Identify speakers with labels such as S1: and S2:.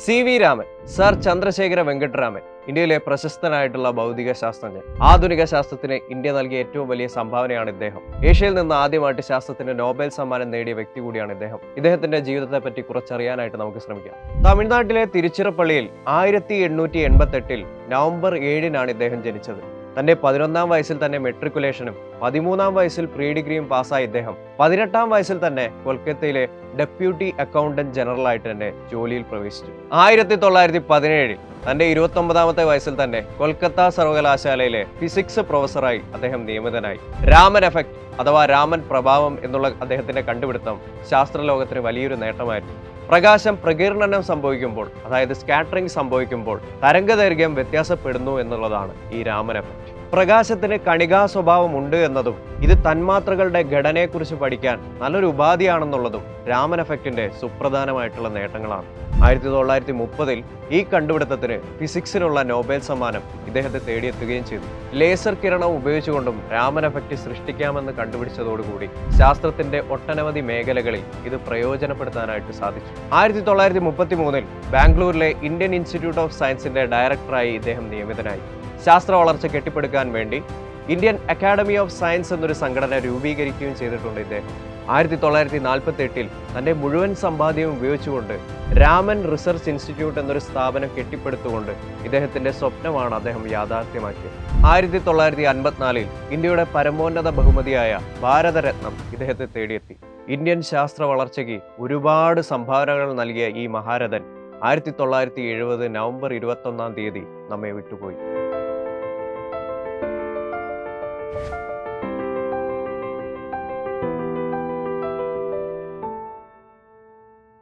S1: CV Raman, sir Chandrasekhara Venkataraman, ഇന്ത്യയിലെ പ്രശസ്തനായിട്ടുള്ള ഭൗതിക ശാസ്ത്രജ്ഞൻ. ആധുനിക ശാസ്ത്രത്തിന് ഇന്ത്യ നൽകിയ ഏറ്റവും വലിയ സംഭാവനയാണ് ഇദ്ദേഹം. ഏഷ്യയിൽ നിന്ന് ആദ്യമായിട്ട് ശാസ്ത്രത്തിന് നോബൽ സമ്മാനം നേടിയ വ്യക്തി കൂടിയാണ് ഇദ്ദേഹം. ഇദ്ദേഹത്തിന്റെ ജീവിതത്തെ പറ്റി കുറച്ചറിയാനായിട്ട് നമുക്ക് ശ്രമിക്കാം. തമിഴ്നാട്ടിലെ തിരുച്ചിറപ്പള്ളിയിൽ 1888 നവംബർ 7-നാണ് ഇദ്ദേഹം ജനിച്ചത്. തന്റെ 11-ാം വയസ്സിൽ തന്നെ മെട്രിക്കുലേഷനും 13-ാം വയസ്സിൽ പ്രീ ഡിഗ്രിയും പാസ്സായ ഇദ്ദേഹം 18-ാം വയസ്സിൽ തന്നെ കൊൽക്കത്തയിലെ ഡെപ്യൂട്ടി അക്കൗണ്ടന്റ് ജനറൽ ആയിട്ട് തന്നെ ജോലിയിൽ പ്രവേശിച്ചു. 1917 തന്റെ 29-ാമത്തെ വയസ്സിൽ തന്നെ കൊൽക്കത്ത സർവകലാശാലയിലെ ഫിസിക്സ് പ്രൊഫസറായി അദ്ദേഹം നിയമിതനായി. രാമൻ എഫക്ട് അഥവാ രാമൻ പ്രഭാവം എന്നുള്ള അദ്ദേഹത്തിന്റെ കണ്ടുപിടുത്തം ശാസ്ത്രലോകത്തിന് വലിയൊരു നേട്ടമായിരുന്നു. പ്രകാശം പ്രകീർണനം സംഭവിക്കുമ്പോൾ, അതായത് സ്കാറ്ററിംഗ് സംഭവിക്കുമ്പോൾ തരംഗദൈർഘ്യം വ്യത്യാസപ്പെടുന്നു എന്നുള്ളതാണ് ഈ രാമൻ എഫക്ട്. പ്രകാശത്തിന് കണികാ സ്വഭാവം ഉണ്ട് എന്നതും ഇത് തന്മാത്രകളുടെ ഘടനയെക്കുറിച്ച് പഠിക്കാൻ നല്ലൊരു ഉപാധിയാണെന്നുള്ളതും രാമൻ എഫക്റ്റിന്റെ സുപ്രധാനമായിട്ടുള്ള നേട്ടങ്ങളാണ്. 1930 ഈ കണ്ടുപിടുത്തത്തിന് ഫിസിക്സിനുള്ള നോബൽ സമ്മാനം ഇദ്ദേഹത്തെ തേടിയെത്തുകയും ചെയ്തു. ലേസർ കിരണം ഉപയോഗിച്ചുകൊണ്ടും രാമൻ എഫക്റ്റ് സൃഷ്ടിക്കാമെന്ന് കണ്ടുപിടിച്ചതോടുകൂടി ശാസ്ത്രത്തിന്റെ ഒട്ടനവധി മേഖലകളിൽ ഇത് പ്രയോജനപ്പെടുത്താനായിട്ട് സാധിച്ചു. 1933 ബാംഗ്ലൂരിലെ ഇന്ത്യൻ ഇൻസ്റ്റിറ്റ്യൂട്ട് ഓഫ് സയൻസിന്റെ ഡയറക്ടറായി ഇദ്ദേഹം നിയമിതനായി. ശാസ്ത്ര വളർച്ച കെട്ടിപ്പടുക്കാൻ വേണ്ടി ഇന്ത്യൻ അക്കാഡമി ഓഫ് സയൻസ് എന്നൊരു സംഘടന രൂപീകരിക്കുകയും ചെയ്തിട്ടുണ്ട് ഇദ്ദേഹം. 1948 തന്റെ മുഴുവൻ സമ്പാദ്യവും ഉപയോഗിച്ചുകൊണ്ട് രാമൻ റിസർച്ച് ഇൻസ്റ്റിറ്റ്യൂട്ട് എന്നൊരു സ്ഥാപനം കെട്ടിപ്പടുത്തുകൊണ്ട് ഇദ്ദേഹത്തിന്റെ സ്വപ്നമാണ് അദ്ദേഹം യാഥാർത്ഥ്യമാക്കിയത്. 1954 ഇന്ത്യയുടെ പരമോന്നത ബഹുമതിയായ ഭാരതരത്നം ഇദ്ദേഹത്തെ തേടിയെത്തി. ഇന്ത്യൻ ശാസ്ത്ര വളർച്ചയ്ക്ക് ഒരുപാട് സംഭാവനകൾ നൽകിയ ഈ മഹാരഥൻ 1970 നവംബർ 21-ാം തീയതി നമ്മെ വിട്ടുപോയി.